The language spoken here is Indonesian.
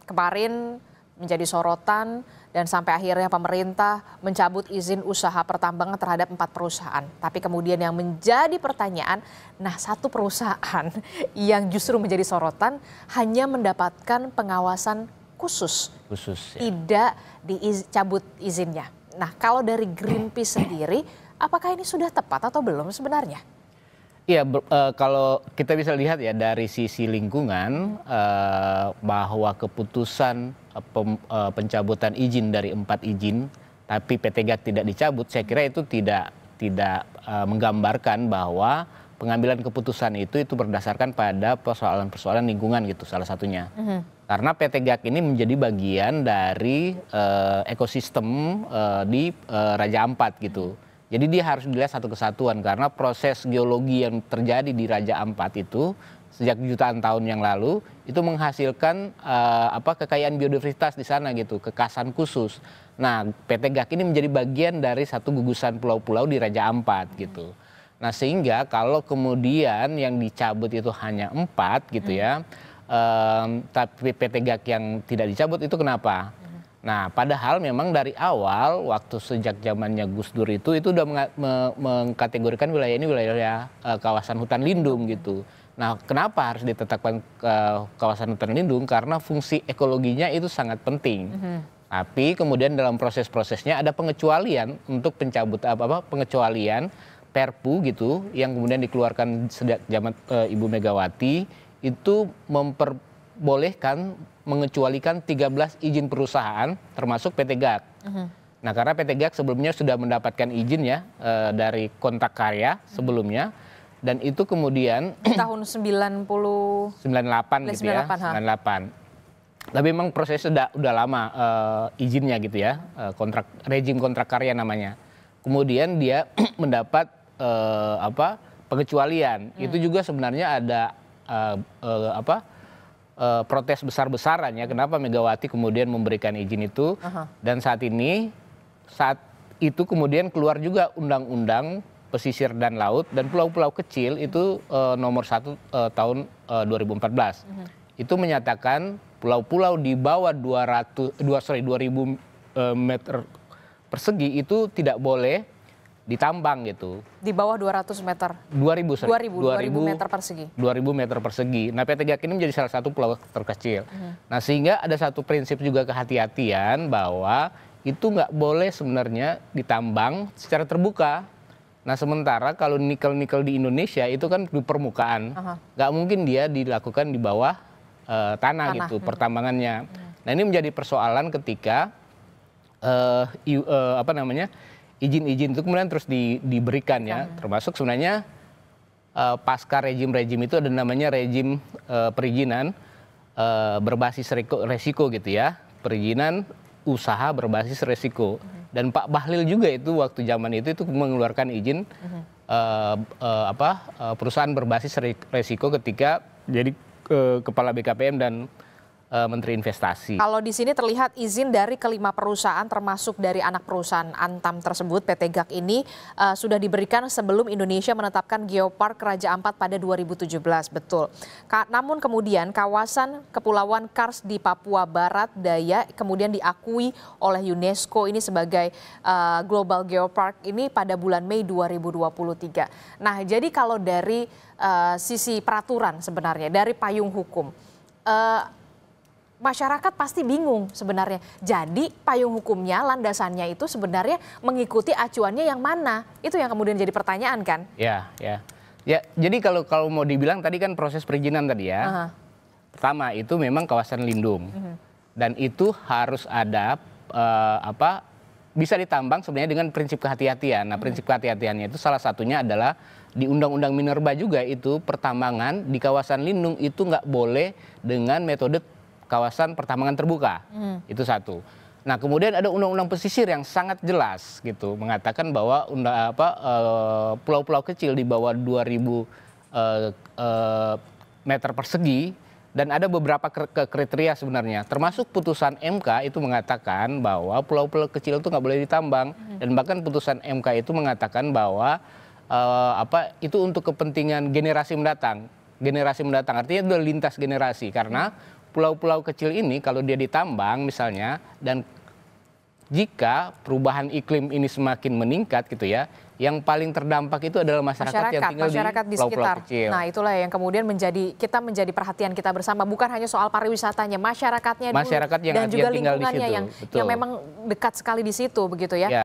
Kemarin menjadi sorotan dan sampai akhirnya pemerintah mencabut izin usaha pertambangan terhadap 4 perusahaan. Tapi kemudian yang menjadi pertanyaan, nah satu perusahaan yang justru menjadi sorotan hanya mendapatkan pengawasan khusus ya. Tidak dicabut izinnya. Nah kalau dari Greenpeace sendiri, apakah ini sudah tepat atau belum sebenarnya? Iya, kalau kita bisa lihat ya dari sisi lingkungan bahwa keputusan pencabutan izin dari 4 izin, tapi PT GAC tidak dicabut, saya kira itu tidak menggambarkan bahwa pengambilan keputusan itu berdasarkan pada persoalan-persoalan lingkungan gitu salah satunya. Karena PT GAC ini menjadi bagian dari ekosistem di Raja Ampat gitu. Jadi dia harus dilihat satu kesatuan karena proses geologi yang terjadi di Raja Ampat itu sejak jutaan tahun yang lalu itu menghasilkan kekayaan biodiversitas di sana gitu, kekasan khusus. Nah, PT GAC ini menjadi bagian dari satu gugusan pulau-pulau di Raja Ampat gitu. Nah, sehingga kalau kemudian yang dicabut itu hanya 4 gitu ya, tapi PT GAC yang tidak dicabut itu kenapa? Nah, padahal memang dari awal waktu sejak zamannya Gus Dur itu udah mengkategorikan wilayah ini wilayah kawasan hutan lindung gitu. Nah, kenapa harus ditetapkan kawasan hutan lindung? Karena fungsi ekologinya itu sangat penting. Tapi kemudian dalam proses-prosesnya ada pengecualian untuk pengecualian Perpu gitu yang kemudian dikeluarkan sejak zaman Ibu Megawati itu memperbolehkan mengecualikan 13 izin perusahaan termasuk PT GAC. Nah, karena PT GAC sebelumnya sudah mendapatkan izin ya dari kontrak karya sebelumnya dan itu kemudian di tahun 98 gitu ya, 98. Tapi memang prosesnya udah lama izinnya gitu ya, rejim kontrak karya namanya. Kemudian dia mendapat pengecualian. Itu juga sebenarnya ada protes besar-besaran ya kenapa Megawati kemudian memberikan izin itu dan saat itu kemudian keluar juga undang-undang pesisir dan laut dan pulau-pulau kecil itu nomor 1 tahun 2014 itu menyatakan pulau-pulau di bawah 2000 meter persegi itu tidak boleh ditambang gitu. Di bawah 200 meter? 2000 meter persegi. 2000 meter persegi. Nah, PT GAC ini menjadi salah satu pulau terkecil. Nah, sehingga ada satu prinsip juga kehati-hatian bahwa itu nggak boleh sebenarnya ditambang secara terbuka. Nah, sementara kalau nikel-nikel di Indonesia itu kan di permukaan. Nggak mungkin dia dilakukan di bawah tanah gitu pertambangannya. Nah, ini menjadi persoalan ketika izin-izin itu kemudian terus diberikan ya, termasuk sebenarnya pasca rejim-rejim itu ada namanya rejim perizinan berbasis resiko gitu ya, perizinan usaha berbasis resiko. Dan Pak Bahlil juga itu waktu zaman itu mengeluarkan izin perusahaan berbasis resiko ketika jadi kepala BKPM dan Menteri Investasi. Kalau di sini terlihat izin dari kelima perusahaan termasuk dari anak perusahaan Antam tersebut PT GAC ini sudah diberikan sebelum Indonesia menetapkan Geopark Raja Ampat pada 2017, betul. Namun kemudian kawasan Kepulauan Kars di Papua Barat Daya kemudian diakui oleh UNESCO ini sebagai Global Geopark ini pada bulan Mei 2023. Nah, jadi kalau dari sisi peraturan sebenarnya dari payung hukum masyarakat pasti bingung sebenarnya. Jadi payung hukumnya, landasannya itu sebenarnya mengikuti acuannya yang mana? Itu yang kemudian jadi pertanyaan kan? Ya, jadi kalau mau dibilang tadi kan proses perizinan tadi ya. Pertama itu memang kawasan lindung. Dan itu harus ada bisa ditambang sebenarnya dengan prinsip kehati-hatian. Nah, prinsip kehati-hatiannya itu salah satunya adalah di Undang-Undang Minerba juga itu pertambangan di kawasan lindung itu nggak boleh dengan metode kawasan pertambangan terbuka. Itu satu. Nah, kemudian ada undang-undang pesisir yang sangat jelas gitu mengatakan bahwa pulau-pulau kecil di bawah 2000 meter persegi dan ada beberapa kriteria sebenarnya. Termasuk putusan MK itu mengatakan bahwa pulau-pulau kecil itu nggak boleh ditambang dan bahkan putusan MK itu mengatakan bahwa itu untuk kepentingan generasi mendatang. Artinya itu lintas generasi karena pulau-pulau kecil ini kalau dia ditambang misalnya, dan jika perubahan iklim ini semakin meningkat gitu ya, yang paling terdampak itu adalah masyarakat yang tinggal di pulau-pulau sekitar. kecil. Nah, itulah yang kemudian menjadi perhatian kita bersama, bukan hanya soal pariwisatanya, masyarakatnya dulu, Masyarakat yang dan juga tinggal di lingkungannya situ, yang betul. memang dekat sekali di situ begitu ya. Ya.